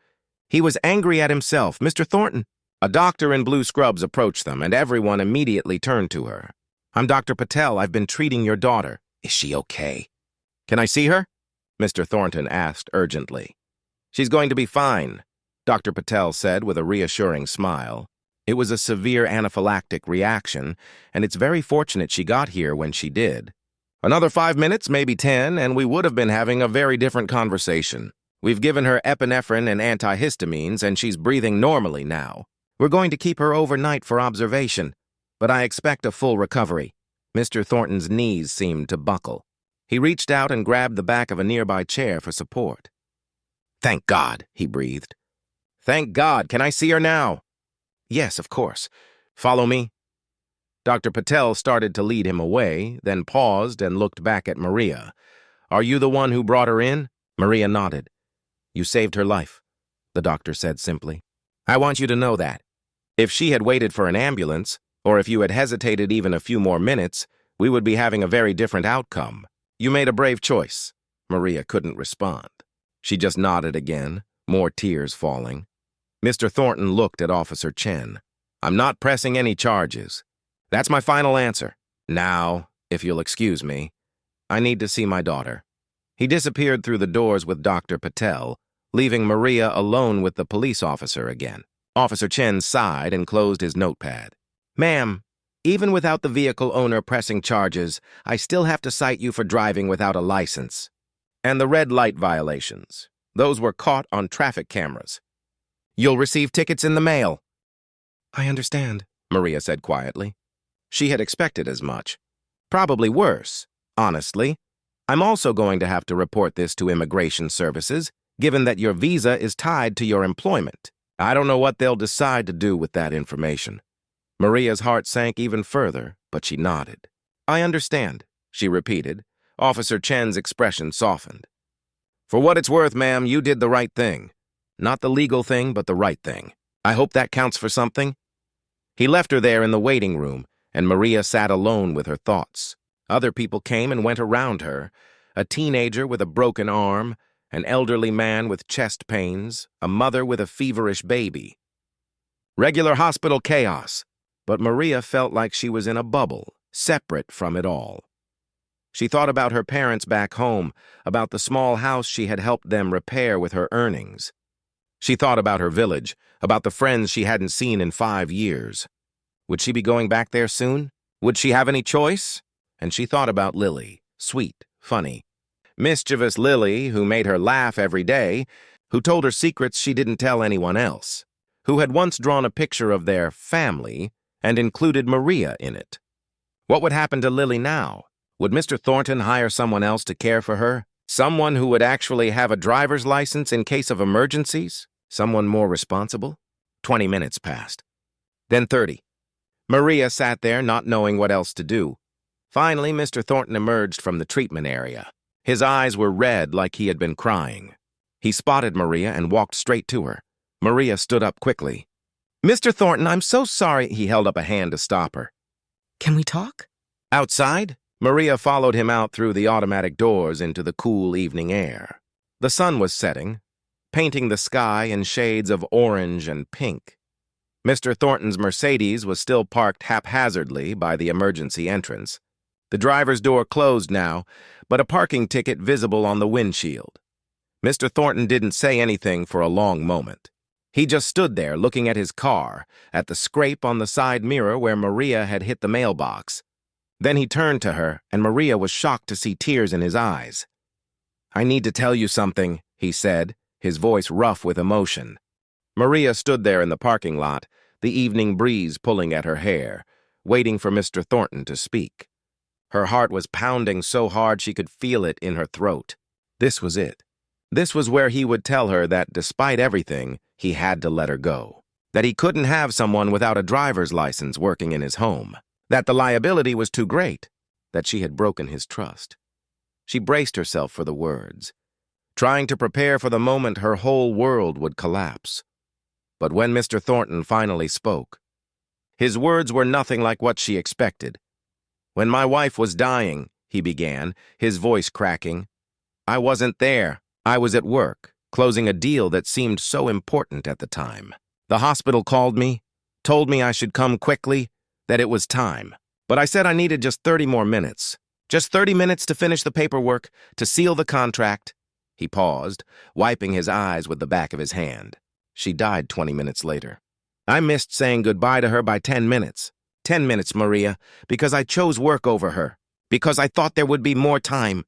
He was angry at himself. Mr. Thornton. A doctor in blue scrubs approached them, and everyone immediately turned to her. I'm Dr. Patel. I've been treating your daughter. Is she okay? Can I see her? Mr. Thornton asked urgently. She's going to be fine, Dr. Patel said with a reassuring smile. It was a severe anaphylactic reaction, and it's very fortunate she got here when she did. Another 5 minutes, maybe 10, and we would have been having a very different conversation. We've given her epinephrine and antihistamines, and she's breathing normally now. We're going to keep her overnight for observation, but I expect a full recovery. Mr. Thornton's knees seemed to buckle. He reached out and grabbed the back of a nearby chair for support. Thank God, he breathed. Thank God. Can I see her now? Yes, of course. Follow me. Dr. Patel started to lead him away, then paused and looked back at Maria. Are you the one who brought her in? Maria nodded. You saved her life, the doctor said simply. I want you to know that. If she had waited for an ambulance, or if you had hesitated even a few more minutes, we would be having a very different outcome. You made a brave choice. Maria couldn't respond. She just nodded again, more tears falling. Mr. Thornton looked at Officer Chen. I'm not pressing any charges. That's my final answer. Now, if you'll excuse me, I need to see my daughter. He disappeared through the doors with Dr. Patel, leaving Maria alone with the police officer again. Officer Chen sighed and closed his notepad. Ma'am, even without the vehicle owner pressing charges, I still have to cite you for driving without a license. And the red light violations. Those were caught on traffic cameras. You'll receive tickets in the mail. I understand, Maria said quietly. She had expected as much. Probably worse, honestly. I'm also going to have to report this to Immigration Services, given that your visa is tied to your employment. I don't know what they'll decide to do with that information. Maria's heart sank even further, but she nodded. I understand, she repeated. Officer Chen's expression softened. For what it's worth, ma'am, you did the right thing. Not the legal thing, but the right thing. I hope that counts for something. He left her there in the waiting room, and Maria sat alone with her thoughts. Other people came and went around her, a teenager with a broken arm, an elderly man with chest pains, a mother with a feverish baby. Regular hospital chaos, but Maria felt like she was in a bubble, separate from it all. She thought about her parents back home, about the small house she had helped them repair with her earnings. She thought about her village, about the friends she hadn't seen in 5 years. Would she be going back there soon? Would she have any choice? And she thought about Lily, sweet, funny, mischievous Lily, who made her laugh every day, who told her secrets she didn't tell anyone else, who had once drawn a picture of their family and included Maria in it. What would happen to Lily now? Would Mr. Thornton hire someone else to care for her? Someone who would actually have a driver's license in case of emergencies? Someone more responsible? 20 minutes passed. Then 30. Maria sat there not knowing what else to do. Finally, Mr. Thornton emerged from the treatment area. His eyes were red like he had been crying. He spotted Maria and walked straight to her. Maria stood up quickly. Mr. Thornton, I'm so sorry. He held up a hand to stop her. Can we talk? Outside? Maria followed him out through the automatic doors into the cool evening air. The sun was setting, painting the sky in shades of orange and pink. Mr. Thornton's Mercedes was still parked haphazardly by the emergency entrance. The driver's door closed now, but a parking ticket visible on the windshield. Mr. Thornton didn't say anything for a long moment. He just stood there looking at his car, at the scrape on the side mirror where Maria had hit the mailbox. Then he turned to her, and Maria was shocked to see tears in his eyes. I need to tell you something, he said, his voice rough with emotion. Maria stood there in the parking lot, the evening breeze pulling at her hair, waiting for Mr. Thornton to speak. Her heart was pounding so hard she could feel it in her throat. This was it. This was where he would tell her that, despite everything, he had to let her go. That he couldn't have someone without a driver's license working in his home. That the liability was too great. That she had broken his trust. She braced herself for the words, trying to prepare for the moment her whole world would collapse. But when Mr. Thornton finally spoke, his words were nothing like what she expected. When my wife was dying, he began, his voice cracking, I wasn't there. I was at work, closing a deal that seemed so important at the time. The hospital called me, told me I should come quickly, that it was time. But I said I needed just 30 more minutes. Just 30 minutes to finish the paperwork, to seal the contract. He paused, wiping his eyes with the back of his hand. She died 20 minutes later. I missed saying goodbye to her by 10 minutes. 10 minutes, Maria, because I chose work over her. Because I thought there would be more time.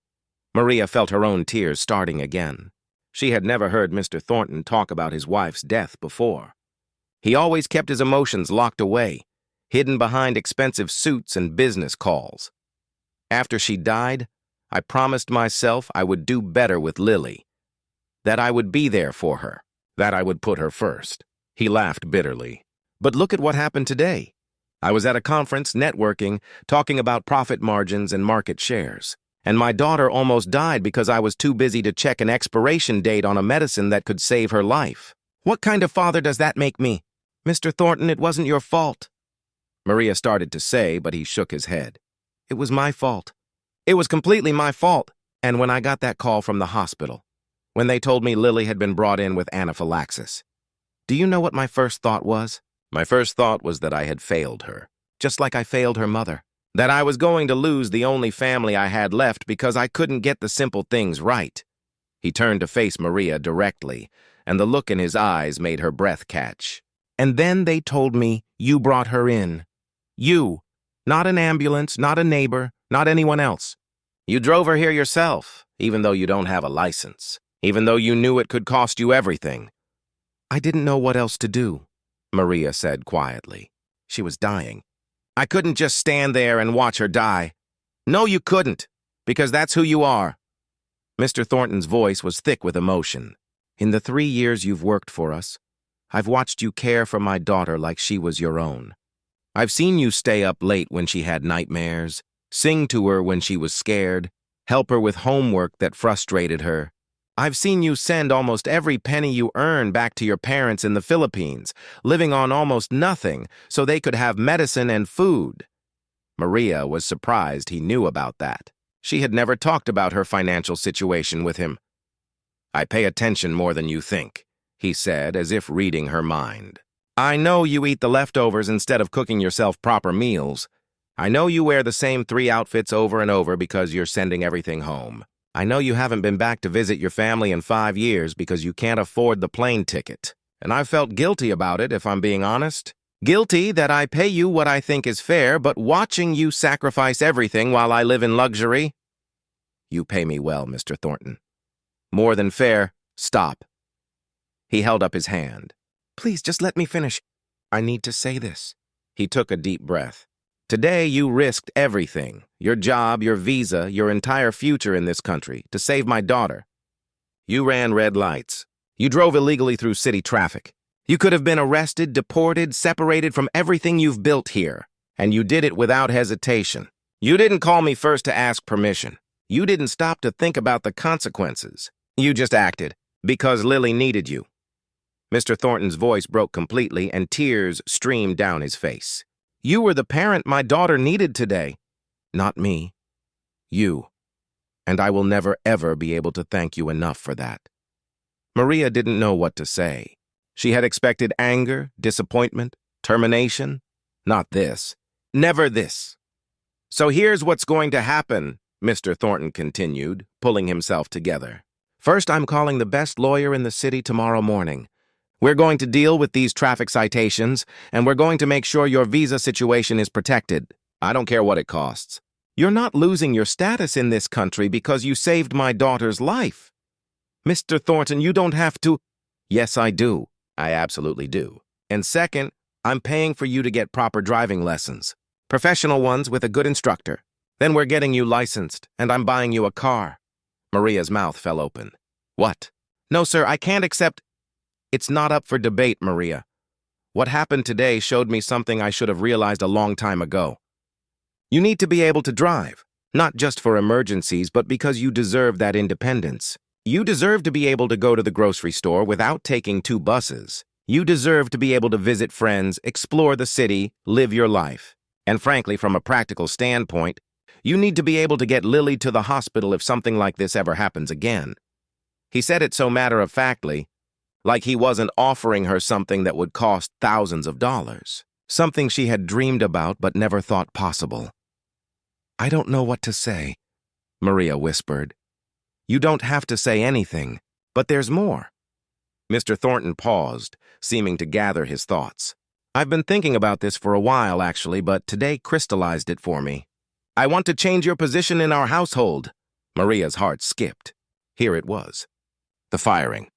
Maria felt her own tears starting again. She had never heard Mr. Thornton talk about his wife's death before. He always kept his emotions locked away, hidden behind expensive suits and business calls. After she died, I promised myself I would do better with Lily. That I would be there for her. That I would put her first. He laughed bitterly. But look at what happened today. I was at a conference, networking, talking about profit margins and market shares. And my daughter almost died because I was too busy to check an expiration date on a medicine that could save her life. What kind of father does that make me? Mr. Thornton, it wasn't your fault. Maria started to say, but he shook his head. It was my fault. It was completely my fault. And when I got that call from the hospital, when they told me Lily had been brought in with anaphylaxis, do you know what my first thought was? My first thought was that I had failed her, just like I failed her mother. That I was going to lose the only family I had left because I couldn't get the simple things right. He turned to face Maria directly, and the look in his eyes made her breath catch. And then they told me you brought her in. You. Not an ambulance, not a neighbor, not anyone else. You drove her here yourself, even though you don't have a license, even though you knew it could cost you everything. I didn't know what else to do, Maria said quietly. She was dying. I couldn't just stand there and watch her die. No, you couldn't, because that's who you are. Mr. Thornton's voice was thick with emotion. In the 3 years you've worked for us, I've watched you care for my daughter like she was your own. I've seen you stay up late when she had nightmares, sing to her when she was scared, help her with homework that frustrated her. I've seen you send almost every penny you earn back to your parents in the Philippines, living on almost nothing so they could have medicine and food. Maria was surprised he knew about that. She had never talked about her financial situation with him. I pay attention more than you think, he said, as if reading her mind. I know you eat the leftovers instead of cooking yourself proper meals. I know you wear the same 3 outfits over and over because you're sending everything home. I know you haven't been back to visit your family in 5 years because you can't afford the plane ticket. And I've felt guilty about it, if I'm being honest. Guilty that I pay you what I think is fair, but watching you sacrifice everything while I live in luxury. You pay me well, Mr. Thornton. More than fair. Stop. He held up his hand. Please, just let me finish. I need to say this. He took a deep breath. Today, you risked everything, your job, your visa, your entire future in this country, to save my daughter. You ran red lights. You drove illegally through city traffic. You could have been arrested, deported, separated from everything you've built here, and you did it without hesitation. You didn't call me first to ask permission. You didn't stop to think about the consequences. You just acted, because Lily needed you. Mr. Thornton's voice broke completely, and tears streamed down his face. You were the parent my daughter needed today. Not me. You. And I will never, ever be able to thank you enough for that. Maria didn't know what to say. She had expected anger, disappointment, termination. Not this. Never this. So here's what's going to happen, Mr. Thornton continued, pulling himself together. First, I'm calling the best lawyer in the city tomorrow morning. We're going to deal with these traffic citations, and we're going to make sure your visa situation is protected. I don't care what it costs. You're not losing your status in this country because you saved my daughter's life. Mr. Thornton, you don't have to. Yes, I do. I absolutely do. And second, I'm paying for you to get proper driving lessons. Professional ones with a good instructor. Then we're getting you licensed, and I'm buying you a car. Maria's mouth fell open. What? No, sir, I can't accept. It's not up for debate, Maria. What happened today showed me something I should have realized a long time ago. You need to be able to drive, not just for emergencies, but because you deserve that independence. You deserve to be able to go to the grocery store without taking 2 buses. You deserve to be able to visit friends, explore the city, live your life. And frankly, from a practical standpoint, you need to be able to get Lily to the hospital if something like this ever happens again. He said it so matter-of-factly, like he wasn't offering her something that would cost thousands of dollars, something she had dreamed about but never thought possible. I don't know what to say, Maria whispered. You don't have to say anything, but there's more. Mr. Thornton paused, seeming to gather his thoughts. I've been thinking about this for a while, actually, but today crystallized it for me. I want to change your position in our household. Maria's heart skipped. Here it was. The firing.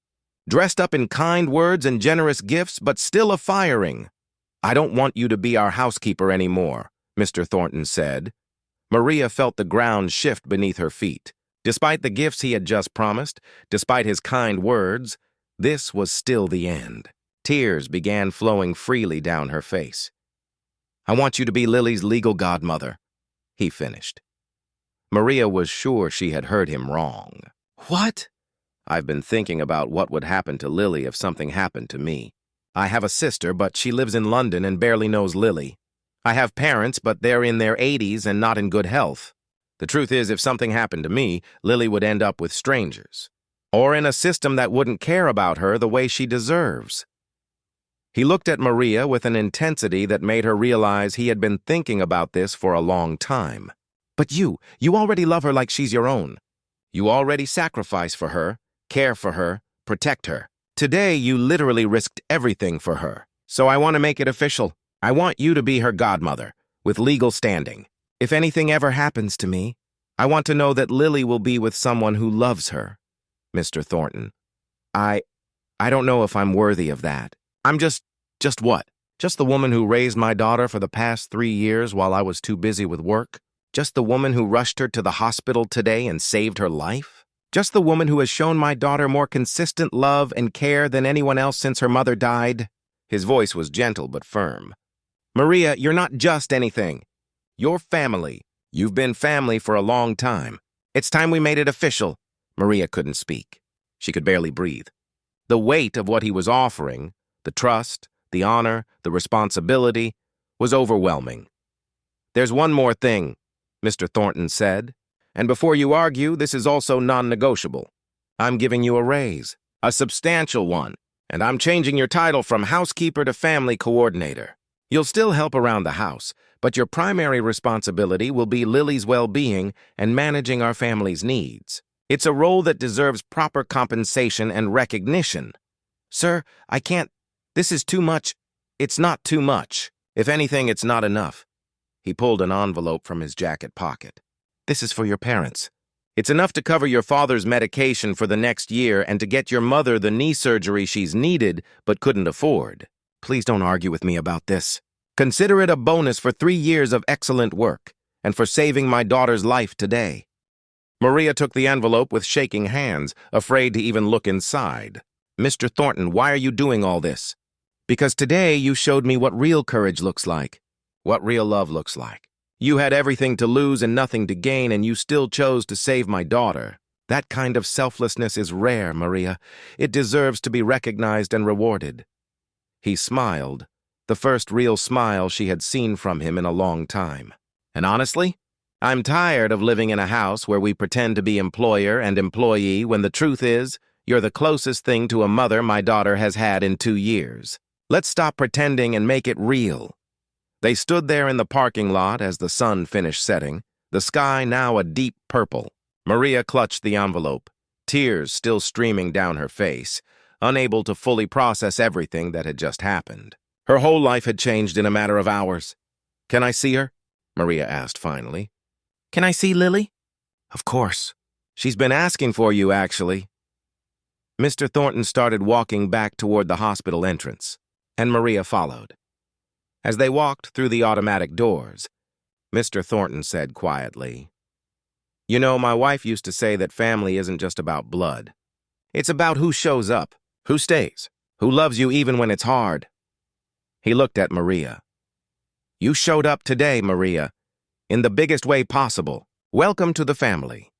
Dressed up in kind words and generous gifts, but still a firing. I don't want you to be our housekeeper anymore, Mr. Thornton said. Maria felt the ground shift beneath her feet. Despite the gifts he had just promised, despite his kind words, this was still the end. Tears began flowing freely down her face. I want you to be Lily's legal godmother, he finished. Maria was sure she had heard him wrong. What? I've been thinking about what would happen to Lily if something happened to me. I have a sister, but she lives in London and barely knows Lily. I have parents, but they're in their 80s and not in good health. The truth is, if something happened to me, Lily would end up with strangers, or in a system that wouldn't care about her the way she deserves. He looked at Maria with an intensity that made her realize he had been thinking about this for a long time. But you already love her like she's your own. You already sacrifice for her, care for her, protect her. Today, you literally risked everything for her. So I want to make it official. I want you to be her godmother, with legal standing. If anything ever happens to me, I want to know that Lily will be with someone who loves her. Mr. Thornton, I don't know if I'm worthy of that. I'm just what? Just the woman who raised my daughter for the past 3 years while I was too busy with work? Just the woman who rushed her to the hospital today and saved her life? Just the woman who has shown my daughter more consistent love and care than anyone else since her mother died? His voice was gentle but firm. Maria, you're not just anything. You're family. You've been family for a long time. It's time we made it official. Maria couldn't speak. She could barely breathe. The weight of what he was offering, the trust, the honor, the responsibility, was overwhelming. There's one more thing, Mr. Thornton said, and before you argue, this is also non-negotiable. I'm giving you a raise, a substantial one, and I'm changing your title from housekeeper to family coordinator. You'll still help around the house, but your primary responsibility will be Lily's well-being and managing our family's needs. It's a role that deserves proper compensation and recognition. Sir, I can't. This is too much. It's not too much. If anything, it's not enough. He pulled an envelope from his jacket pocket. This is for your parents. It's enough to cover your father's medication for the next year and to get your mother the knee surgery she's needed but couldn't afford. Please don't argue with me about this. Consider it a bonus for 3 years of excellent work and for saving my daughter's life today. Maria took the envelope with shaking hands, afraid to even look inside. Mr. Thornton, why are you doing all this? Because today you showed me what real courage looks like, what real love looks like. You had everything to lose and nothing to gain, and you still chose to save my daughter. That kind of selflessness is rare, Maria. It deserves to be recognized and rewarded. He smiled, the first real smile she had seen from him in a long time. And honestly, I'm tired of living in a house where we pretend to be employer and employee when the truth is, you're the closest thing to a mother my daughter has had in 2 years. Let's stop pretending and make it real. They stood there in the parking lot as the sun finished setting, the sky now a deep purple. Maria clutched the envelope, tears still streaming down her face, unable to fully process everything that had just happened. Her whole life had changed in a matter of hours. Can I see her? Maria asked finally. Can I see Lily? Of course. She's been asking for you, actually. Mr. Thornton started walking back toward the hospital entrance, and Maria followed. As they walked through the automatic doors, Mr. Thornton said quietly, You know, my wife used to say that family isn't just about blood. It's about who shows up, who stays, who loves you even when it's hard. He looked at Maria. You showed up today, Maria, in the biggest way possible. Welcome to the family.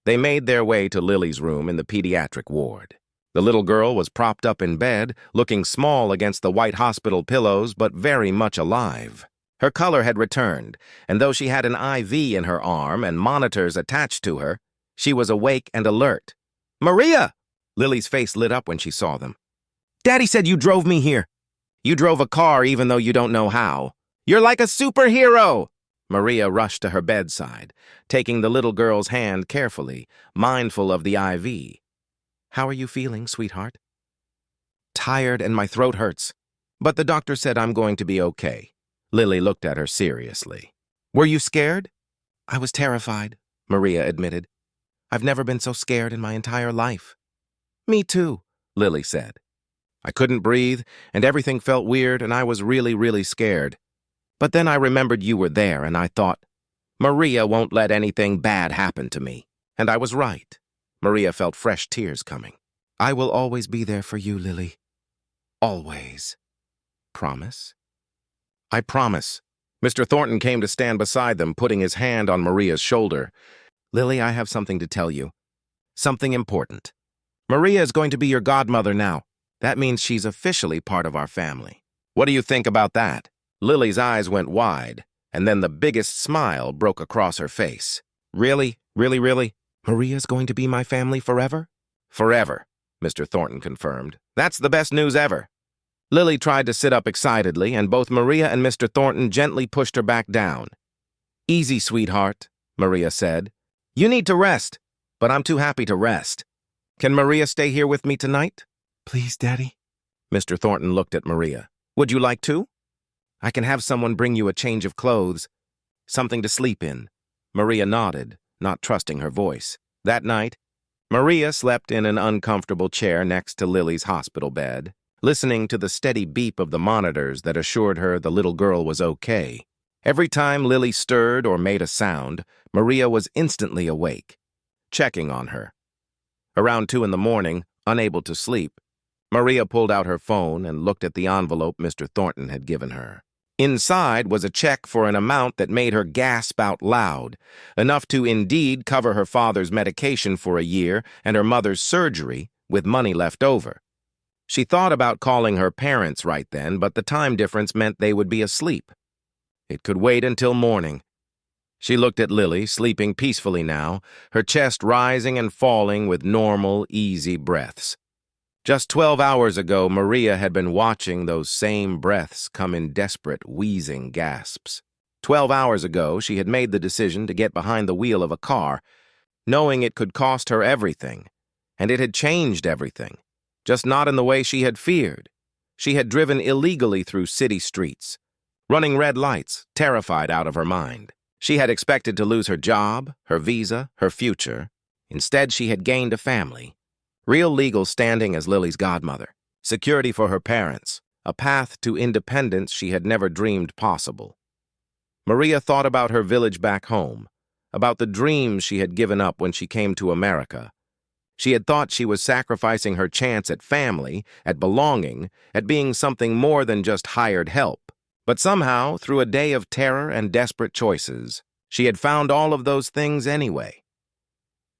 They made their way to Lily's room in the pediatric ward. The little girl was propped up in bed, looking small against the white hospital pillows, but very much alive. Her color had returned, and though she had an IV in her arm and monitors attached to her, she was awake and alert. Maria! Lily's face lit up when she saw them. Daddy said you drove me here. You drove a car even though you don't know how. You're like a superhero! Maria rushed to her bedside, taking the little girl's hand carefully, mindful of the IV. How are you feeling, sweetheart? Tired and my throat hurts. But the doctor said I'm going to be okay. Lily looked at her seriously. Were you scared? I was terrified, Maria admitted. I've never been so scared in my entire life. Me too, Lily said. I couldn't breathe, and everything felt weird, and I was really, really scared. But then I remembered you were there, and I thought, Maria won't let anything bad happen to me. And I was right. Maria felt fresh tears coming. I will always be there for you, Lily. Always. Promise? I promise. Mr. Thornton came to stand beside them, putting his hand on Maria's shoulder. Lily, I have something to tell you. Something important. Maria is going to be your godmother now. That means she's officially part of our family. What do you think about that? Lily's eyes went wide, and then the biggest smile broke across her face. Really? Really, really? Maria's going to be my family forever? Forever, Mr. Thornton confirmed. That's the best news ever. Lily tried to sit up excitedly, and both Maria and Mr. Thornton gently pushed her back down. Easy, sweetheart, Maria said. You need to rest, but I'm too happy to rest. Can Maria stay here with me tonight? Please, Daddy. Mr. Thornton looked at Maria. Would you like to? I can have someone bring you a change of clothes, something to sleep in. Maria nodded, not trusting her voice. That night, Maria slept in an uncomfortable chair next to Lily's hospital bed, listening to the steady beep of the monitors that assured her the little girl was okay. Every time Lily stirred or made a sound, Maria was instantly awake, checking on her. Around 2 in the morning, unable to sleep, Maria pulled out her phone and looked at the envelope Mr. Thornton had given her. Inside was a check for an amount that made her gasp out loud, enough to indeed cover her father's medication for a year and her mother's surgery, with money left over. She thought about calling her parents right then, but the time difference meant they would be asleep. It could wait until morning. She looked at Lily, sleeping peacefully now, her chest rising and falling with normal, easy breaths. Just 12 hours ago, Maria had been watching those same breaths come in desperate, wheezing gasps. 12 hours ago, she had made the decision to get behind the wheel of a car, knowing it could cost her everything, and it had changed everything, just not in the way she had feared. She had driven illegally through city streets, running red lights, terrified out of her mind. She had expected to lose her job, her visa, her future. Instead, she had gained a family. Real legal standing as Lily's godmother, security for her parents, a path to independence she had never dreamed possible. Maria thought about her village back home, about the dreams she had given up when she came to America. She had thought she was sacrificing her chance at family, at belonging, at being something more than just hired help. But somehow, through a day of terror and desperate choices, she had found all of those things anyway.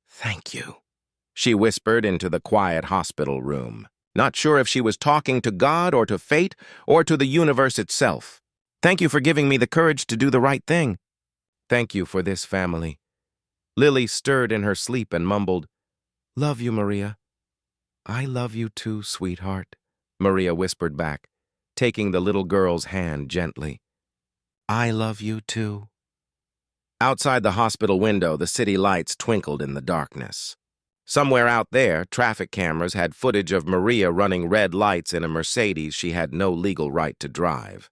Thank you, she whispered into the quiet hospital room, not sure if she was talking to God or to fate or to the universe itself. Thank you for giving me the courage to do the right thing. Thank you for this family. Lily stirred in her sleep and mumbled, Love you, Maria. I love you too, sweetheart, Maria whispered back, taking the little girl's hand gently. I love you too. Outside the hospital window, the city lights twinkled in the darkness. Somewhere out there, traffic cameras had footage of Maria running red lights in a Mercedes she had no legal right to drive.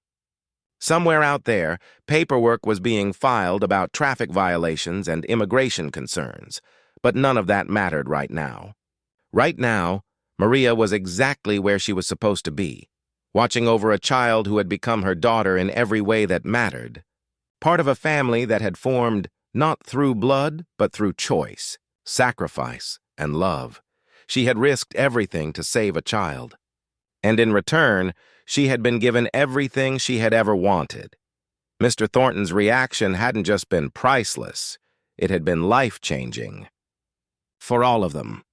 Somewhere out there, paperwork was being filed about traffic violations and immigration concerns, but none of that mattered right now. Right now, Maria was exactly where she was supposed to be, watching over a child who had become her daughter in every way that mattered, part of a family that had formed not through blood, but through choice, sacrifice, and love. She had risked everything to save a child. And in return, she had been given everything she had ever wanted. Mr. Thornton's reaction hadn't just been priceless, it had been life-changing. For all of them.